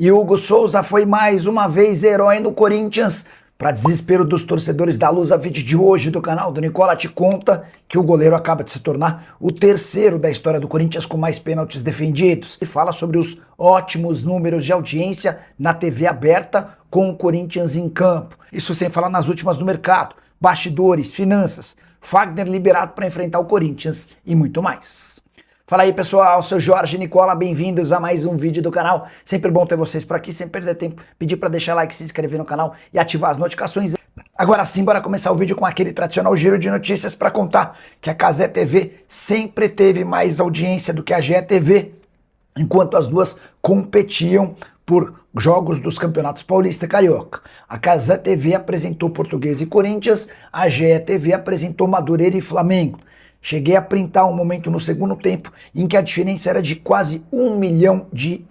E Hugo Souza foi mais uma vez herói no Corinthians. Para desespero dos torcedores da Lusa, vídeo de hoje do canal do Nicola te conta que o goleiro acaba de se tornar o terceiro da história do Corinthians com mais pênaltis defendidos. E fala sobre os ótimos números de audiência na TV aberta com o Corinthians em campo. Isso sem falar nas últimas do mercado, bastidores, finanças, Fagner liberado para enfrentar o Corinthians e muito mais. Fala aí pessoal, sou Jorge Nicola, bem-vindos a mais um vídeo do canal. Sempre bom ter vocês por aqui, sem perder tempo, pedir para deixar like, se inscrever no canal e ativar as notificações. Agora sim, bora começar o vídeo com aquele tradicional giro de notícias para contar que a Cazé TV sempre teve mais audiência do que a GE TV, enquanto as duas competiam por jogos dos campeonatos Paulista e Carioca. A Cazé TV apresentou Portuguesa e Corinthians, a GE TV apresentou Madureira e Flamengo. Cheguei a printar um momento no segundo tempo em que a diferença era de quase 1 milhão de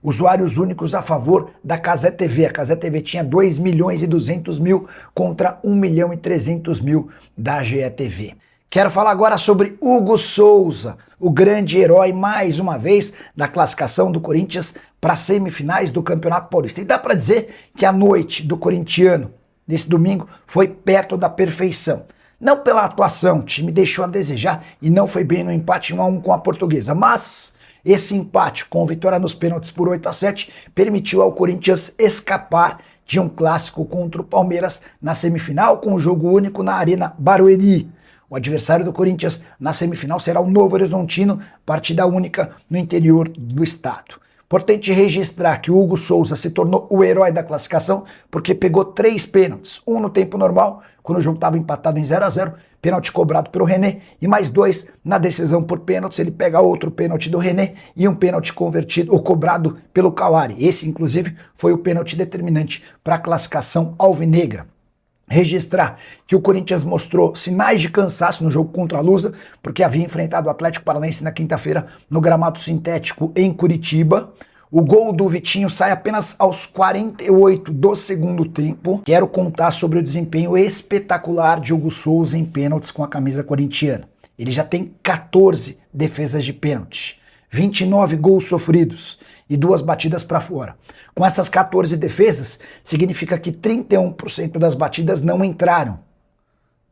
usuários únicos a favor da Cazé TV. A Cazé TV tinha 2 milhões e 200 mil contra 1 milhão e 300 mil da GE TV. Quero falar agora sobre Hugo Souza, o grande herói, mais uma vez, da classificação do Corinthians para as semifinais do Campeonato Paulista. E dá para dizer que a noite do corintiano, nesse domingo, foi perto da perfeição. Não pela atuação, o time deixou a desejar e não foi bem no empate 1-1 com a Portuguesa, mas esse empate com vitória nos pênaltis por 8-7 permitiu ao Corinthians escapar de um clássico contra o Palmeiras na semifinal com um jogo único na Arena Barueri. O adversário do Corinthians na semifinal será o Novo Horizontino, partida única no interior do estado. Importante registrar que o Hugo Souza se tornou o herói da classificação porque pegou 3 pênaltis, um no tempo normal, quando o jogo estava empatado em 0-0, pênalti cobrado pelo René, e mais 2 na decisão por pênaltis. Ele pega outro pênalti do René e um pênalti convertido ou cobrado pelo Cauari. Esse, inclusive, foi o pênalti determinante para a classificação alvinegra. Registrar que o Corinthians mostrou sinais de cansaço no jogo contra a Lusa, porque havia enfrentado o Atlético Paranaense na quinta-feira no gramado sintético em Curitiba. O gol do Vitinho sai apenas aos 48 do segundo tempo. Quero contar sobre o desempenho espetacular de Hugo Souza em pênaltis com a camisa corintiana. Ele já tem 14 defesas de pênalti, 29 gols sofridos e 2 batidas para fora. Com essas 14 defesas, significa que 31% das batidas não entraram.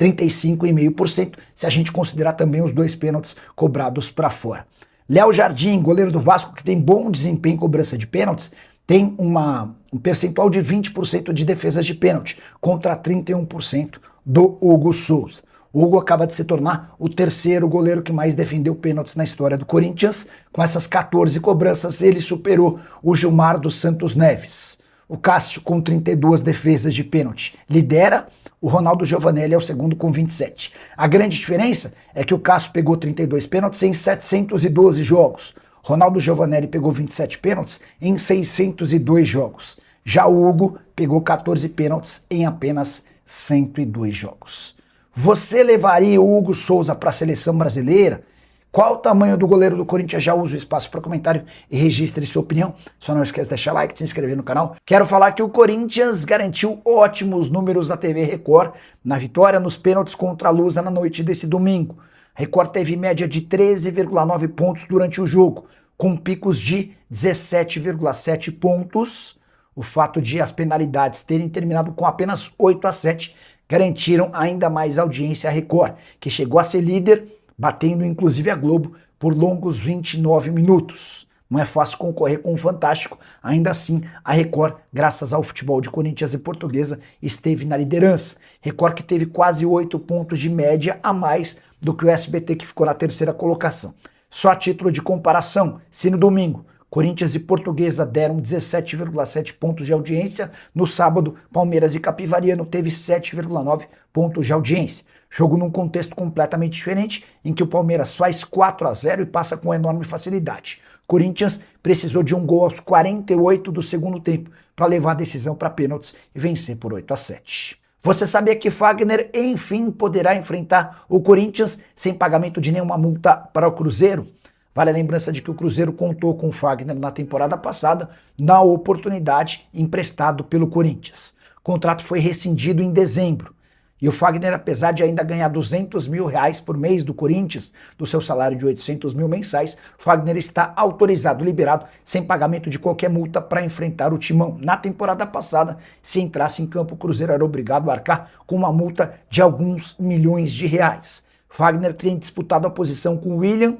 35,5% se a gente considerar também os 2 pênaltis cobrados para fora. Léo Jardim, goleiro do Vasco, que tem bom desempenho em cobrança de pênaltis, tem um percentual de 20% de defesas de pênalti, contra 31% do Hugo Souza. O Hugo acaba de se tornar o terceiro goleiro que mais defendeu pênaltis na história do Corinthians. Com essas 14 cobranças, ele superou o Gilmar dos Santos Neves. O Cássio, com 32 defesas de pênalti, lidera. O Ronaldo Giovanelli é o segundo com 27. A grande diferença é que o Cássio pegou 32 pênaltis em 712 jogos. Ronaldo Giovanelli pegou 27 pênaltis em 602 jogos. Já o Hugo pegou 14 pênaltis em apenas 102 jogos. Você levaria o Hugo Souza para a seleção brasileira? Qual o tamanho do goleiro do Corinthians? Já usa o espaço para comentário e registre sua opinião. Só não esquece de deixar like, de se inscrever no canal. Quero falar que o Corinthians garantiu ótimos números da TV Record na vitória nos pênaltis contra a Lusa na noite desse domingo. A Record teve média de 13,9 pontos durante o jogo, com picos de 17,7 pontos. O fato de as penalidades terem terminado com apenas 8-7 garantiram ainda mais audiência à Record, que chegou a ser líder, batendo inclusive a Globo por longos 29 minutos. Não é fácil concorrer com o Fantástico, ainda assim a Record, graças ao futebol de Corinthians e Portuguesa, esteve na liderança. Record que teve quase 8 pontos de média a mais do que o SBT, que ficou na terceira colocação. Só a título de comparação, se no domingo Corinthians e Portuguesa deram 17,7 pontos de audiência, no sábado Palmeiras e Capivariano teve 7,9 pontos de audiência. Jogo num contexto completamente diferente, em que o Palmeiras faz 4-0 e passa com enorme facilidade. Corinthians precisou de um gol aos 48 do segundo tempo para levar a decisão para pênaltis e vencer por 8-7. Você sabia que Fagner, enfim, poderá enfrentar o Corinthians sem pagamento de nenhuma multa para o Cruzeiro? Vale a lembrança de que o Cruzeiro contou com o Fagner na temporada passada, na oportunidade emprestado pelo Corinthians. O contrato foi rescindido em dezembro. E o Fagner, apesar de ainda ganhar R$200 mil por mês do Corinthians, do seu salário de 800 mil mensais, Fagner está autorizado, liberado, sem pagamento de qualquer multa para enfrentar o Timão. Na temporada passada, se entrasse em campo, o Cruzeiro era obrigado a arcar com uma multa de alguns milhões de reais. Fagner tem disputado a posição com o William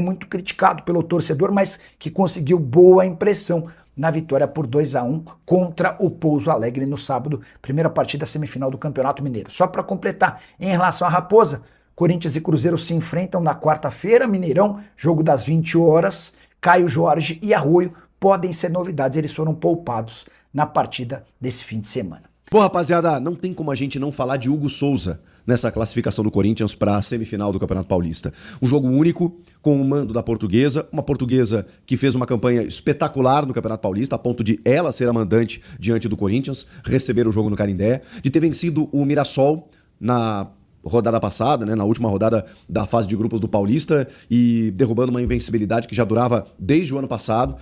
muito criticado pelo torcedor, mas que conseguiu boa impressão na vitória por 2-1 contra o Pouso Alegre no sábado, primeira partida semifinal do Campeonato Mineiro. Só para completar, em relação à Raposa, Corinthians e Cruzeiro se enfrentam na quarta-feira, Mineirão, jogo das 20 horas. Caio Jorge e Arroio podem ser novidades, eles foram poupados na partida desse fim de semana. Bom, rapaziada, não tem como a gente não falar de Hugo Souza nessa classificação do Corinthians para a semifinal do Campeonato Paulista. Um jogo único, com o mando da Portuguesa, uma Portuguesa que fez uma campanha espetacular no Campeonato Paulista, a ponto de ela ser a mandante diante do Corinthians, receber o jogo no Canindé, de ter vencido o Mirassol na rodada passada, né, na última rodada da fase de grupos do Paulista, e derrubando uma invencibilidade que já durava desde o ano passado,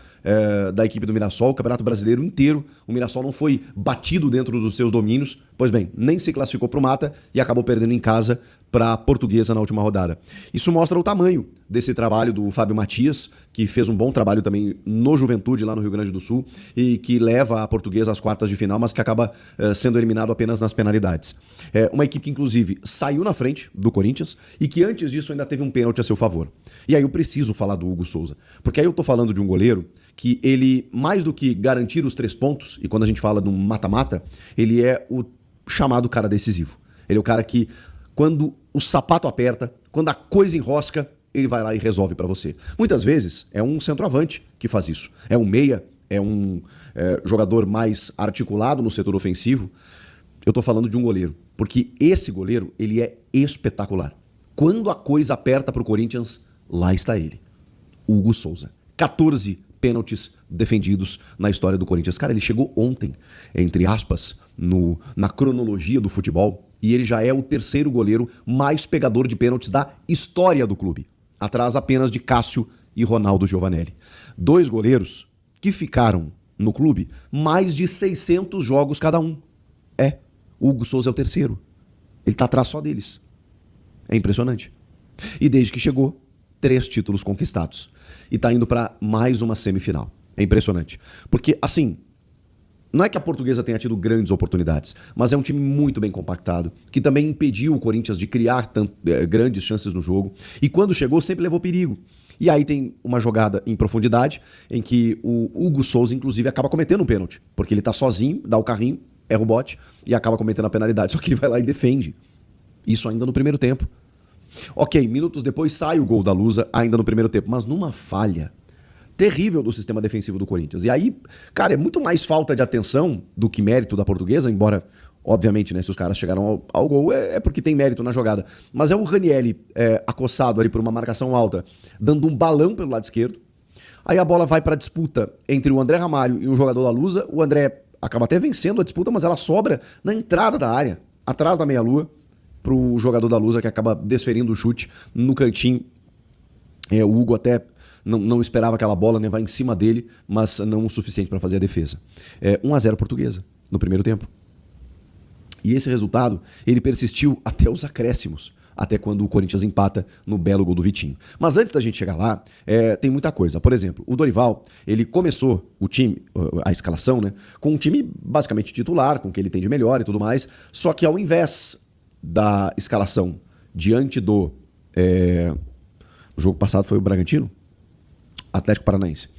da equipe do Mirassol, o Campeonato Brasileiro inteiro. O Mirassol não foi batido dentro dos seus domínios, pois bem, nem se classificou para o mata e acabou perdendo em casa para a Portuguesa na última rodada. Isso mostra o tamanho desse trabalho do Fábio Matias, que fez um bom trabalho também no Juventude, lá no Rio Grande do Sul, e que leva a Portuguesa às quartas de final, mas que acaba sendo eliminado apenas nas penalidades. Uma equipe que, inclusive, saiu na frente do Corinthians e que antes disso ainda teve um pênalti a seu favor. E aí eu preciso falar do Hugo Souza, porque aí eu tô falando de um goleiro que ele, mais do que garantir os 3 pontos, e quando a gente fala de um mata-mata, ele é o chamado cara decisivo. Ele é o cara que, quando o sapato aperta, quando a coisa enrosca, ele vai lá e resolve pra você. Muitas vezes é um centroavante que faz isso. É um meia, é um jogador mais articulado no setor ofensivo. Eu tô falando de um goleiro, porque esse goleiro, ele é espetacular. Quando a coisa aperta pro Corinthians, lá está ele. Hugo Souza. 14 pênaltis defendidos na história do Corinthians. Cara, ele chegou ontem, entre aspas, na cronologia do futebol, e ele já é o 3º goleiro mais pegador de pênaltis da história do clube, atrás apenas de Cássio e Ronaldo Giovanelli. 2 goleiros que ficaram no clube mais de 600 jogos cada um. O Hugo Souza é o 3º. Ele tá atrás só deles. É impressionante. E desde que chegou, 3 títulos conquistados. E tá indo para mais uma semifinal. É impressionante. Porque, assim, não é que a Portuguesa tenha tido grandes oportunidades, mas é um time muito bem compactado, que também impediu o Corinthians de criar grandes chances no jogo. E quando chegou, sempre levou perigo. E aí tem uma jogada em profundidade, em que o Hugo Souza, inclusive, acaba cometendo um pênalti. Porque ele tá sozinho, dá o carrinho, erra o bote e acaba cometendo a penalidade. Só que ele vai lá e defende. Isso ainda no primeiro tempo. Ok, minutos depois sai o gol da Lusa, ainda no primeiro tempo, mas numa falha terrível do sistema defensivo do Corinthians. E aí, cara, é muito mais falta de atenção do que mérito da Portuguesa, embora, obviamente, né, se os caras chegaram ao gol é porque tem mérito na jogada. Mas é o Ranieri acossado ali por uma marcação alta, dando um balão pelo lado esquerdo. Aí a bola vai para a disputa entre o André Ramalho e o jogador da Lusa. O André acaba até vencendo a disputa, mas ela sobra na entrada da área, atrás da meia-lua, pro jogador da Lusa, que acaba desferindo o chute no cantinho. O Hugo até não esperava aquela bola, né? Vai em cima dele, mas não o suficiente para fazer a defesa. 1-0 Portuguesa no primeiro tempo. E esse resultado, ele persistiu até os acréscimos, até quando o Corinthians empata no belo gol do Vitinho. Mas antes da gente chegar lá, tem muita coisa. Por exemplo, o Dorival, ele começou o time, a escalação, né? Com um time basicamente titular, com o que ele tem de melhor e tudo mais, só que ao invés da escalação diante do... o jogo passado foi o Bragantino? Atlético Paranaense.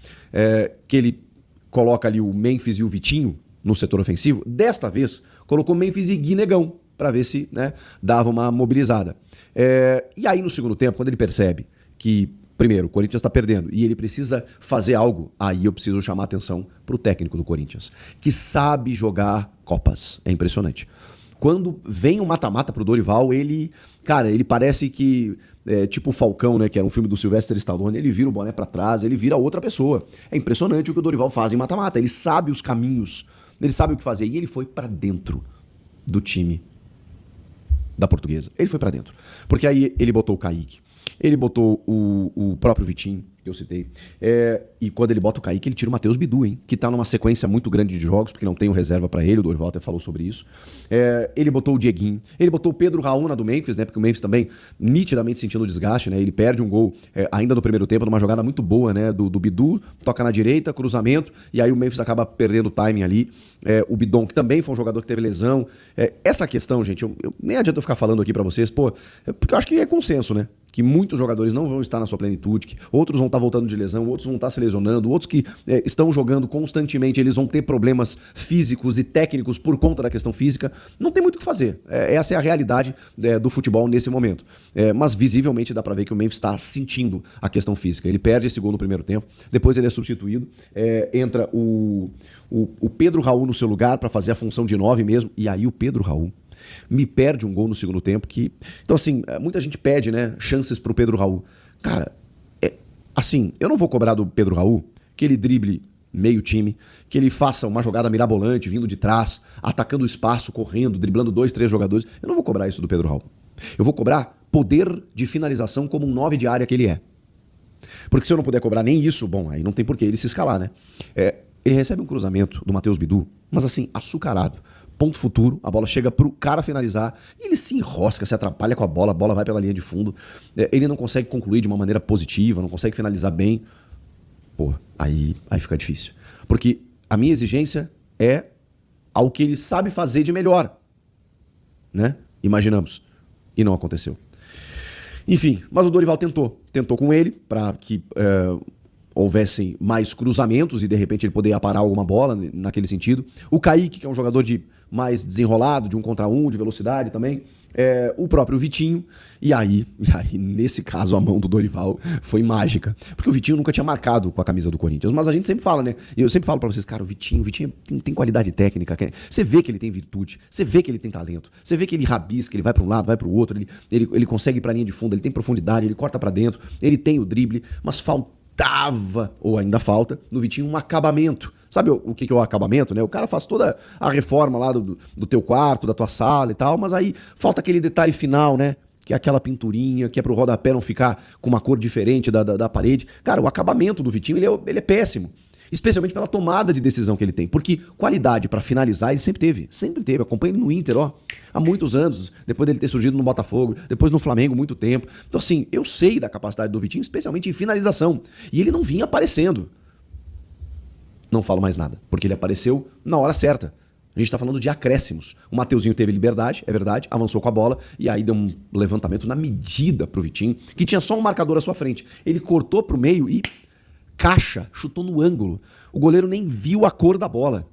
Que ele coloca ali o Memphis e o Vitinho no setor ofensivo. Desta vez, colocou Memphis e Gui Negão, para ver se, né, dava uma mobilizada. E aí no segundo tempo, quando ele percebe que, primeiro, o Corinthians está perdendo e ele precisa fazer algo, aí eu preciso chamar a atenção para o técnico do Corinthians, que sabe jogar Copas. É impressionante. Quando vem um mata-mata pro Dorival, ele parece que, tipo o Falcão, né, que era um filme do Sylvester Stallone, ele vira o boné pra trás, ele vira outra pessoa. É impressionante o que o Dorival faz em mata-mata. Ele sabe os caminhos, ele sabe o que fazer. E ele foi pra dentro do time da Portuguesa. Ele foi pra dentro. Porque aí ele botou o Kaique, ele botou o próprio Vitinho, que eu citei. E quando ele bota o Kaique, ele tira o Matheus Bidu, hein? Que tá numa sequência muito grande de jogos, porque não tem o reserva pra ele, o Dorival até falou sobre isso. Ele botou o Dieguinho, ele botou o Pedro Raul na do Memphis, né? Porque o Memphis também, nitidamente sentindo o desgaste, né? Ele perde um gol ainda no primeiro tempo, numa jogada muito boa, né? Do Bidu, toca na direita, cruzamento, e aí o Memphis acaba perdendo o timing ali. O Bidon, que também foi um jogador que teve lesão. Essa questão, gente, eu nem adianta eu ficar falando aqui pra vocês, porque eu acho que é consenso, né? Que muitos jogadores não vão estar na sua plenitude, que outros vão estar voltando de lesão, outros vão estar se lesionando, outros que estão jogando constantemente, eles vão ter problemas físicos e técnicos por conta da questão física. Não tem muito o que fazer. Essa é a realidade do futebol nesse momento. Mas visivelmente dá pra ver que o Memphis está sentindo a questão física. Ele perde esse gol no primeiro tempo, depois ele é substituído, entra o Pedro Raul no seu lugar para fazer a função de 9 mesmo, e aí o Pedro Raul me perde um gol no segundo tempo que... Então, assim, muita gente pede, né, chances pro Pedro Raul. Cara, assim, eu não vou cobrar do Pedro Raul que ele drible meio time, que ele faça uma jogada mirabolante, vindo de trás, atacando o espaço, correndo, driblando 2, 3 jogadores. Eu não vou cobrar isso do Pedro Raul. Eu vou cobrar poder de finalização como um 9 de área que ele é. Porque se eu não puder cobrar nem isso, bom, aí não tem por que ele se escalar, né? Ele recebe um cruzamento do Matheus Bidu, mas assim, açucarado. Ponto futuro, a bola chega pro cara finalizar, e ele se enrosca, se atrapalha com a bola vai pela linha de fundo, ele não consegue concluir de uma maneira positiva, não consegue finalizar bem. Pô, aí fica difícil. Porque a minha exigência é ao que ele sabe fazer de melhor, né? Imaginamos. E não aconteceu. Enfim, mas o Dorival tentou com ele para que houvessem mais cruzamentos e de repente ele poder aparar alguma bola naquele sentido. O Kaique, que é um jogador de mais desenrolado, de 1 contra 1, de velocidade também. O próprio Vitinho. E aí, nesse caso, a mão do Dorival foi mágica. Porque o Vitinho nunca tinha marcado com a camisa do Corinthians. Mas a gente sempre fala, né? E eu sempre falo pra vocês, cara, o Vitinho tem qualidade técnica. Você vê que ele tem virtude, você vê que ele tem talento, você vê que ele rabisca, ele vai pra um lado, vai pro outro, ele consegue ir pra linha de fundo, ele tem profundidade, ele corta pra dentro, ele tem o drible, mas faltava, ou ainda falta, no Vitinho um acabamento. Sabe o que é o acabamento, né? O cara faz toda a reforma lá do teu quarto, da tua sala e tal, mas aí falta aquele detalhe final, né? Que é aquela pinturinha, que é pro rodapé não ficar com uma cor diferente da parede. Cara, o acabamento do Vitinho, ele é péssimo. Especialmente pela tomada de decisão que ele tem. Porque qualidade pra finalizar ele sempre teve. Sempre teve. Acompanha ele no Inter, há muitos anos. Depois dele ter surgido no Botafogo. Depois no Flamengo, muito tempo. Então assim, eu sei da capacidade do Vitinho, especialmente em finalização. E ele não vinha aparecendo. Não falo mais nada. Porque ele apareceu na hora certa. A gente tá falando de acréscimos. O Mateuzinho teve liberdade, é verdade, avançou com a bola e aí deu um levantamento na medida pro Vitinho, que tinha só um marcador à sua frente. Ele cortou pro meio e... caixa, chutou no ângulo. O goleiro nem viu a cor da bola.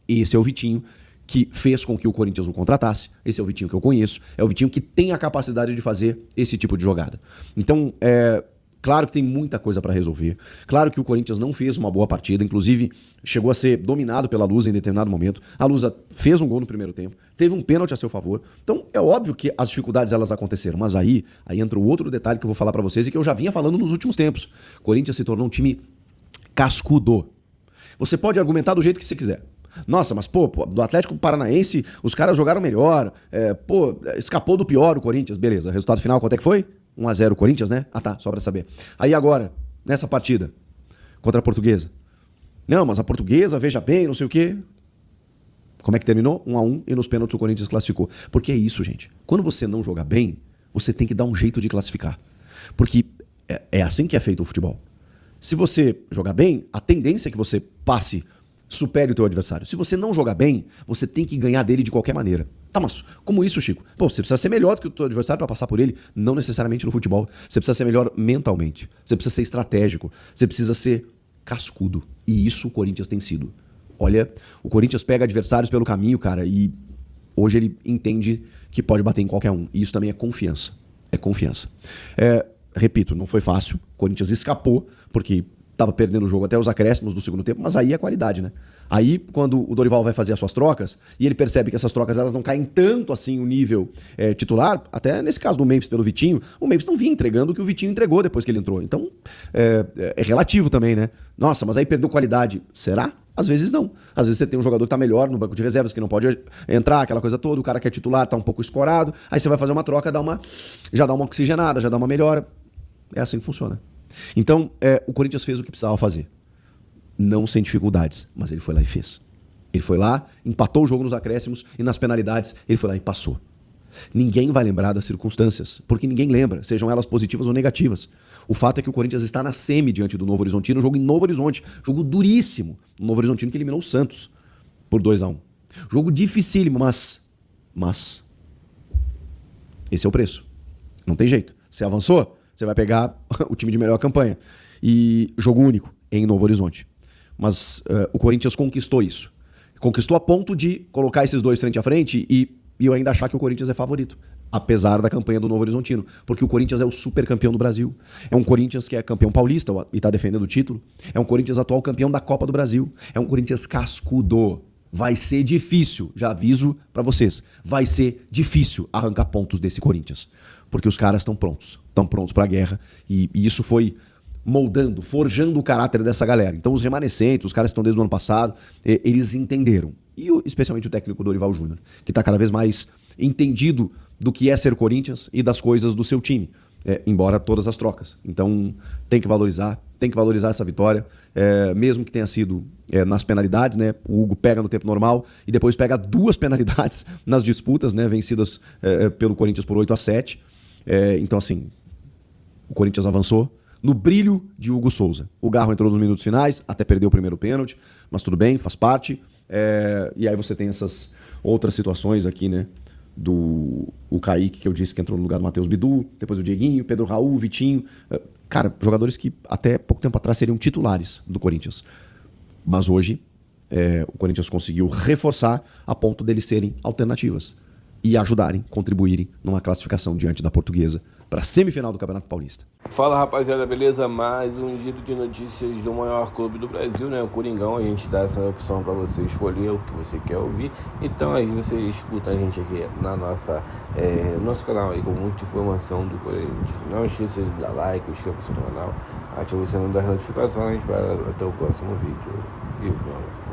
Esse é o Vitinho que fez com que o Corinthians o contratasse. Esse é o Vitinho que eu conheço. É o Vitinho que tem a capacidade de fazer esse tipo de jogada. Então, claro que tem muita coisa para resolver. Claro que o Corinthians não fez uma boa partida. Inclusive, chegou a ser dominado pela Lusa em determinado momento. A Lusa fez um gol no primeiro tempo. Teve um pênalti a seu favor. Então, é óbvio que as dificuldades elas aconteceram. Mas aí entra o outro detalhe que eu vou falar para vocês e que eu já vinha falando nos últimos tempos. O Corinthians se tornou um time cascudo. Você pode argumentar do jeito que você quiser. Nossa, mas do Atlético Paranaense os caras jogaram melhor. Escapou do pior o Corinthians. Beleza, resultado final quanto é que foi? 1-0 o Corinthians, né? Ah tá, só pra saber. Aí agora, nessa partida, contra a Portuguesa. Não, mas a Portuguesa, veja bem, não sei o quê. Como é que terminou? 1-1 e nos pênaltis o Corinthians classificou. Porque é isso, gente. Quando você não joga bem, você tem que dar um jeito de classificar. Porque é assim que é feito o futebol. Se você jogar bem, a tendência é que você passe, supere o teu adversário. Se você não jogar bem, você tem que ganhar dele de qualquer maneira. Tá, mas como isso, Chico? Você precisa ser melhor do que o teu adversário para passar por ele, não necessariamente no futebol. Você precisa ser melhor mentalmente. Você precisa ser estratégico. Você precisa ser cascudo. E isso o Corinthians tem sido. Olha, o Corinthians pega adversários pelo caminho, cara, e hoje ele entende que pode bater em qualquer um. E isso também é confiança. É confiança. Repito, não foi fácil. O Corinthians escapou, porque estava perdendo o jogo até os acréscimos do segundo tempo, mas aí é qualidade, né? Aí, quando o Dorival vai fazer as suas trocas, e ele percebe que essas trocas elas não caem tanto assim o nível titular, até nesse caso do Memphis pelo Vitinho, o Memphis não vinha entregando o que o Vitinho entregou depois que ele entrou. Então, é relativo também, né? Nossa, mas aí perdeu qualidade. Será? Às vezes não. Às vezes você tem um jogador que tá melhor no banco de reservas, que não pode entrar, aquela coisa toda, o cara que é titular tá um pouco escorado, aí você vai fazer uma troca, já dá uma oxigenada, já dá uma melhora. É assim que funciona. Então, o Corinthians fez o que precisava fazer. Não sem dificuldades, mas ele foi lá e fez. Ele foi lá, empatou o jogo nos acréscimos e nas penalidades ele foi lá e passou. Ninguém vai lembrar das circunstâncias, porque ninguém lembra, sejam elas positivas ou negativas. O fato é que o Corinthians está na semi diante do Novo Horizontino, jogo em Novo Horizonte, jogo duríssimo. O Novo Horizontino que eliminou o Santos por 2-1. Jogo dificílimo, mas esse é o preço. Não tem jeito. Você avançou, você vai pegar o time de melhor campanha. E jogo único em Novo Horizonte. Mas o Corinthians conquistou isso. Conquistou a ponto de colocar esses dois frente a frente e eu ainda achar que o Corinthians é favorito. Apesar da campanha do Novo Horizontino. Porque o Corinthians é o super campeão do Brasil. É um Corinthians que é campeão paulista e está defendendo o título. É um Corinthians atual campeão da Copa do Brasil. É um Corinthians cascudo. Vai ser difícil, já aviso pra vocês, vai ser difícil arrancar pontos desse Corinthians. Porque os caras estão prontos pra guerra. E isso foi moldando, forjando o caráter dessa galera. Então os remanescentes, os caras que estão desde o ano passado, eles entenderam. E especialmente o técnico Dorival Júnior, que está cada vez mais entendido do que é ser Corinthians e das coisas do seu time. Embora todas as trocas. Então tem que valorizar essa vitória, mesmo que tenha sido nas penalidades, né? O Hugo pega no tempo normal e depois pega 2 penalidades nas disputas, né? Vencidas pelo Corinthians por 8-7. Então assim, o Corinthians avançou no brilho de Hugo Souza. O Garro entrou nos minutos finais, até perdeu o primeiro pênalti, mas tudo bem, faz parte. E aí você tem essas outras situações aqui, né? O Kaique, que eu disse que entrou no lugar do Matheus Bidu, depois o Dieguinho, Pedro Raul, Vitinho. Cara, jogadores que até pouco tempo atrás seriam titulares do Corinthians. Mas hoje o Corinthians conseguiu reforçar a ponto deles serem alternativas e ajudarem, contribuírem numa classificação diante da Portuguesa para a semifinal do Campeonato Paulista. Fala rapaziada, beleza? Mais um giro de notícias do maior clube do Brasil, né? O Coringão. A gente dá essa opção para você escolher o que você quer ouvir. Então aí você escuta a gente aqui na nosso canal aí com muita informação do Corinthians. Não esqueça de dar like, inscreva-se no canal, ative o sininho das notificações para até o próximo vídeo. E vamos!